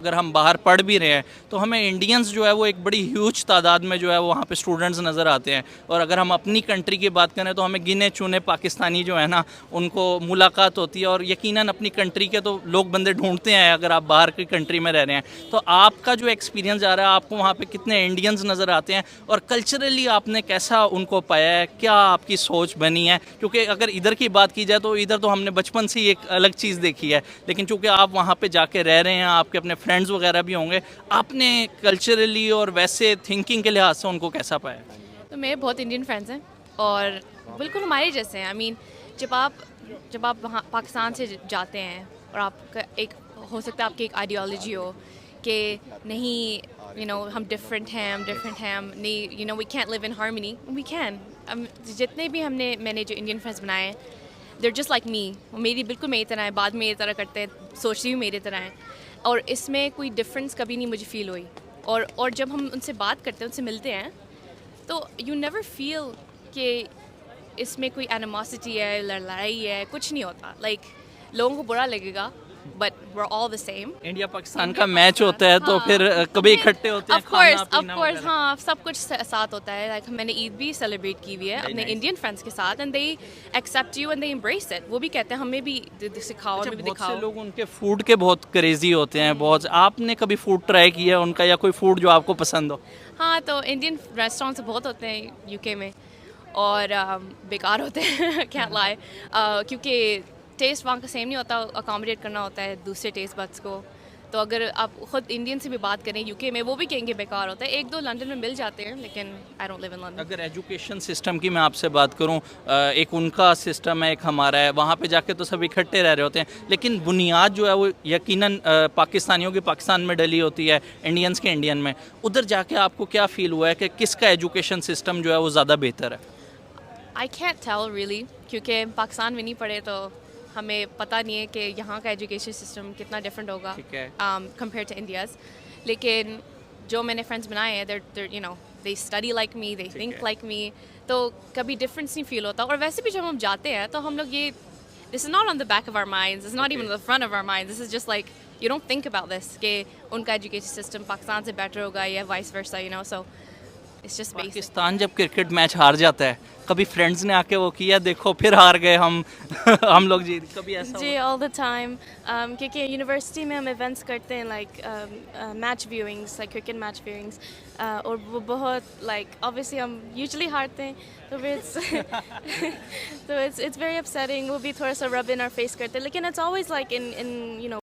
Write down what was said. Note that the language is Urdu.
اگر ہم باہر پڑھ بھی رہے ہیں تو ہمیں انڈینز جو ہے وہ ایک بڑی ہیوج تعداد میں جو ہے وہاں پہ اسٹوڈنٹس نظر آتے ہیں، اور اگر ہم اپنی کنٹری کی بات کریں تو ہمیں گنے چنے پاکستانی جو ہے نا ان کو ملاقات ہوتی ہے، اور یقیناً اپنی کنٹری کے تو لوگ بندے ڈھونڈتے ہیں اگر آپ باہر کی کنٹری میں رہ رہے ہیں۔ تو آپ کا جو ایکسپیرینس جا رہا ہے، آپ کو وہاں پہ کتنے انڈینز نظر آتے ہیں، اور کلچرلی آپ نے کیسا ان کو پایا ہے، کیا آپ کی سوچ بنی ہے؟ کیونکہ اگر ادھر کی بات کی جائے تو ادھر تو ہم نے بچپن سے ہی ایک الگ چیز دیکھی ہے، لیکن چونکہ آپ وہاں پہ جا کے رہ رہے ہیں، آپ کے اپنے فرینڈز وغیرہ بھی ہوں گے، آپ نے کلچرلی اور ویسے تھنکنگ کے لحاظ سے ان کو کیسا پایا؟ تو میرے بہت انڈین فرینڈس ہیں اور بالکل ہمارے جیسے ہیں. جب آپ وہاں پاکستان سے جاتے ہیں اور آپ کا ایک ہو سکتا ہے آپ کی ایک آئیڈیالوجی ہو کہ نہیں ہم ڈفرینٹ ہیں ہم نہیں we can't live in harmony. We can. جتنے بھی میں نے جو انڈین فرینڈس بنائے ہیں دیر جسٹ لائک می. بالکل میری طرح ہے، بعد میں میری طرح کرتے ہیں، سوچتی بھی میری طرح ہیں، اور اس میں کوئی ڈفرینس کبھی نہیں مجھے فیل ہوئی. اور جب ہم ان سے بات کرتے ہیں، ان سے ملتے ہیں، تو یو نیور فیل کہ اس میں کوئی اینیموسٹی ہے، لڑائی ہے، کچھ نہیں ہوتا. لائک لوگوں کو برا لگے گا but we are all the same. India Pakistan کا میچ ہوتا ہے تو پھر کبھی اکٹھے ہوتے ہیں، آف کھانا کورس پینا وغیرہ؟ ہاں، سب کچھ ساتھ ہوتا ہے. لائک میں نے عید بھی سیلیبریٹ کی ہوئی ہے اپنے انڈین فرینڈس کے ساتھ، and they accept you and they embrace it. وہ بھی کہتے ہیں ہمیں بھی سکھاؤ، ہمیں بھی بہت سے دکھاؤ. لوگ ان کے فوڈ کے بہت کریزی ہوتے ہیں. بہت آپ نے کبھی فوڈ ٹرائی کیا ہے ان کا، یا کوئی فوڈ جو آپ کو پسند ہو؟ ہاں، تو انڈین ریسٹورینٹس بہت ہوتے ہیں یو کے میں، اور بیکار ہوتے ہیں کینٹ لائے، کیونکہ ٹیسٹ وہاں کا سیم نہیں ہوتا. اکاموڈیٹ کرنا ہوتا ہے دوسرے ٹیسٹ بڈس کو. تو اگر آپ خود انڈین سے بھی بات کریں یو کے میں، وہ بھی کہیں گے بیکار ہوتا ہے. ایک دو لنڈن میں مل جاتے ہیں لیکن I don't live in London. اگر ایجوکیشن سسٹم کی میں آپ سے بات کروں، ایک ان کا سسٹم ہے، ایک ہمارا ہے. وہاں پہ جا کے تو سب اکٹھے رہ رہے ہوتے ہیں، لیکن بنیاد جو ہے وہ یقیناً پاکستانیوں کی پاکستان میں ڈلی ہوتی ہے، انڈینس کے انڈین میں. ادھر جا کے آپ کو کیا فیل ہوا ہے کہ کس کا ایجوکیشن سسٹم جو ہے وہ زیادہ بہتر ہے؟ آئی کینٹ ٹیل ریئلی، کیونکہ پاکستان میں نہیں پڑھے تو ہمیں پتہ نہیں ہے کہ یہاں کا ایجوکیشن سسٹم کتنا ڈفرینٹ ہوگا ٹھیک ہے. Compare to India's. لیکن جو میں نے فرینڈس بنائے ہیں they study like me, they think like me, تو کبھی ڈفرینس نہیں فیل ہوتا. اور ویسے بھی جب ہم جاتے ہیں تو ہم لوگ this is not on the back of our minds, this is not even on the front of our minds, this is just like you don't think about this کہ ان کا ایجوکیشن سسٹم پاکستان سے بیٹر ہوگا یا vice versa, so it's just basic. Pakistan جب کرکٹ میچ ہار جاتا ہے، کبھی فرینڈز نے آ کے وہ کیا دیکھو پھر ہار گئے ہم ہم لوگ جیت، کبھی ایسا جی آل دا ٹائم، کیونکہ یونیورسٹی میں ہم ایونٹس کرتے ہیں like match viewings, like cricket match viewings, اور وہ بہت لائک آبویسلی ہم یوزلی ہارتے ہیں، تو اٹس ویری اپسیٹنگ. وہ بھی تھوڑا سا رب ان آور فیس کرتے ہیں، لیکن اٹس آلویز لائک ان